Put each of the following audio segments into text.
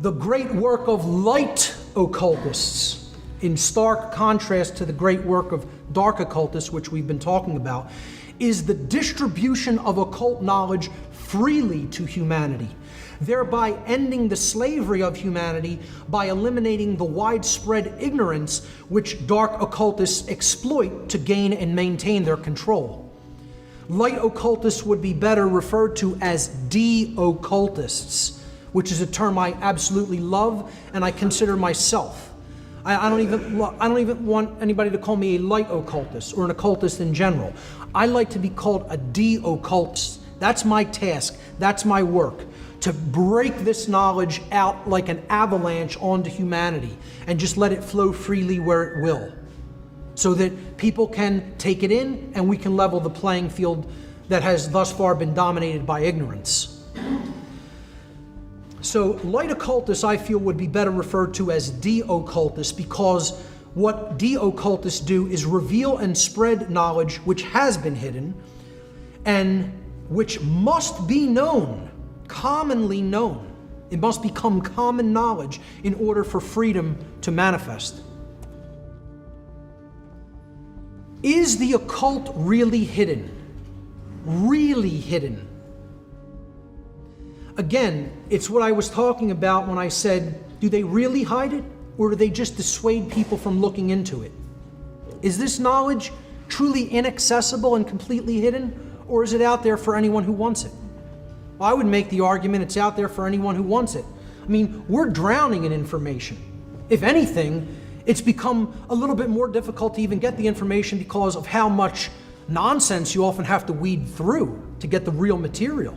The great work of light occultists, in stark contrast to the great work of dark occultists, which we've been talking about, is the distribution of occult knowledge freely to humanity, thereby ending the slavery of humanity by eliminating the widespread ignorance which dark occultists exploit to gain and maintain their control. Light occultists would be better referred to as de-occultists, which is a term I absolutely love and I consider myself. I don't even want anybody to call me a light occultist or an occultist in general. I like to be called a de-occultist. That's my task. That's my work. To break this knowledge out like an avalanche onto humanity and just let it flow freely where it will, so that people can take it in and we can level the playing field that has thus far been dominated by ignorance. So light occultists, I feel, would be better referred to as de-occultists, because what de-occultists do is reveal and spread knowledge which has been hidden and which must be known, commonly known. It must become common knowledge in order for freedom to manifest. Is the occult really hidden? Really hidden? Again, it's what I was talking about when I said, do they really hide it, or do they just dissuade people from looking into it? Is this knowledge truly inaccessible and completely hidden, or is it out there for anyone who wants it? Well, I would make the argument it's out there for anyone who wants it. I mean, we're drowning in information. If anything, it's become a little bit more difficult to even get the information because of how much nonsense you often have to weed through to get the real material.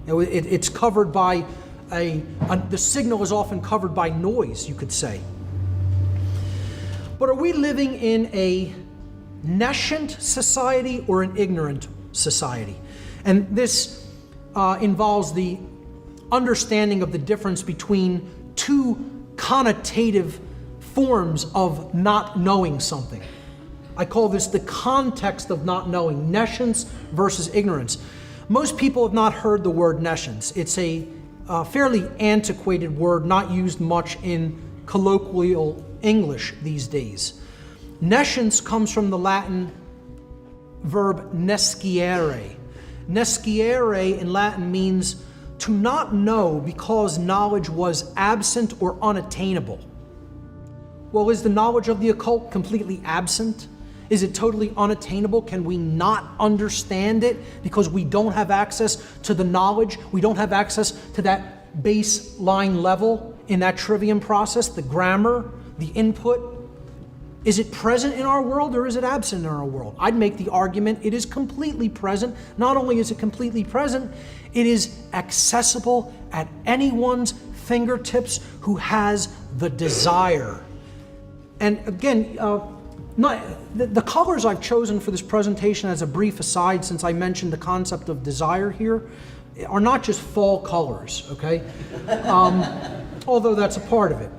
It's covered by the signal is often covered by noise, you could say. But are we living in a nescient society or an ignorant society? And this involves the understanding of the difference between two connotative forms of not knowing something. I call this the context of not knowing, nescience versus ignorance. Most people have not heard the word nescience. It's a fairly antiquated word, not used much in colloquial English these days. Nescience comes from the Latin verb nesciere. Nesciere in Latin means to not know because knowledge was absent or unattainable. Well, is the knowledge of the occult completely absent? Is it totally unattainable? Can we not understand it because we don't have access to the knowledge? We don't have access to that baseline level in that trivium process, the grammar, the input. Is it present in our world or is it absent in our world? I'd make the argument it is completely present. Not only is it completely present, it is accessible at anyone's fingertips who has the desire. And again, the colors I've chosen for this presentation, as a brief aside, since I mentioned the concept of desire here, are not just fall colors, okay? Although that's a part of it.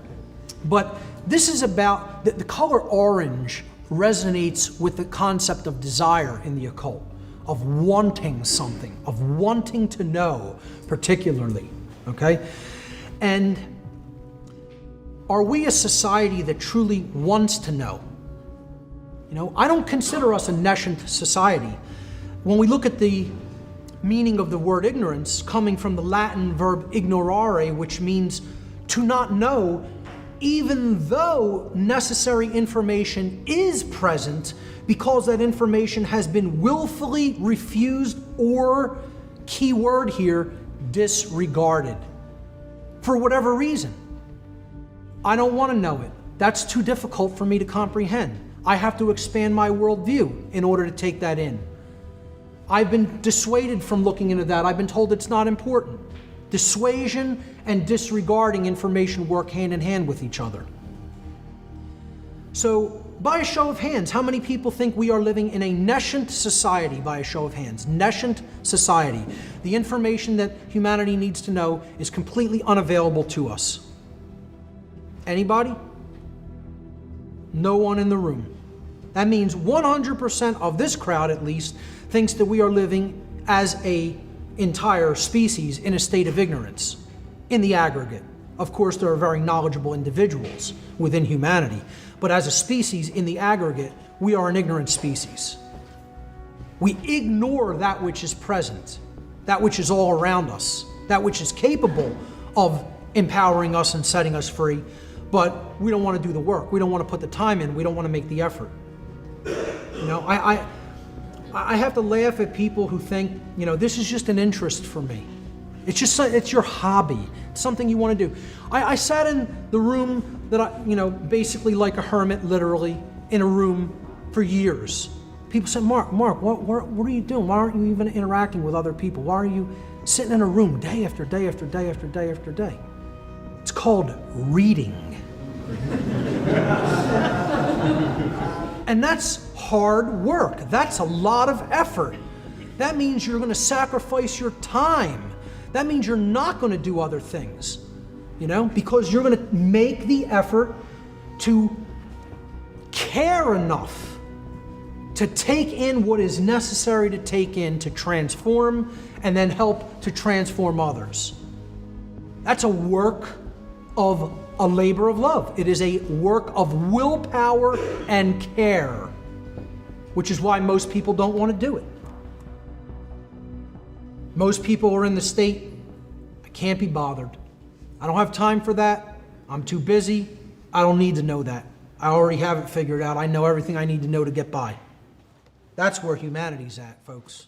But this is about, the color orange resonates with the concept of desire in the occult, of wanting something, of wanting to know particularly, okay? And are we a society that truly wants to know? You know, I don't consider us a nescient society. When we look at the meaning of the word ignorance, coming from the Latin verb ignorare, which means to not know, even though necessary information is present, because that information has been willfully refused or, key word here, disregarded. For whatever reason. I don't want to know it. That's too difficult for me to comprehend. I have to expand my worldview in order to take that in. I've been dissuaded from looking into that. I've been told it's not important. Dissuasion and disregarding information work hand in hand with each other. So, by a show of hands, how many people think we are living in a nescient society? By a show of hands, nescient society. The information that humanity needs to know is completely unavailable to us. Anybody? No one in the room. That means 100% of this crowd, at least, thinks that we are living as an entire species in a state of ignorance, in the aggregate. Of course, there are very knowledgeable individuals within humanity, but as a species, in the aggregate, we are an ignorant species. We ignore that which is present, that which is all around us, that which is capable of empowering us and setting us free, but we don't want to do the work. We don't want to put the time in. We don't want to make the effort. You know, I have to laugh at people who think, you know, this is just an interest for me. It's your hobby. It's something you want to do. I sat in the room that basically like a hermit, literally, in a room for years. People said, Mark, what are you doing? Why aren't you even interacting with other people? Why are you sitting in a room day after day after day after day after day? It's called reading. And that's hard work. That's a lot of effort. That means you're going to sacrifice your time. That means you're not going to do other things, because you're going to make the effort to care enough to take in what is necessary to take in to transform and then help to transform others. That's a work of a labor of love. It is a work of willpower and care, which is why most people don't want to do it. Most people are in the state, I can't be bothered. I don't have time for that. I'm too busy. I don't need to know that. I already have it figured out. I know everything I need to know to get by. That's where humanity's at, folks.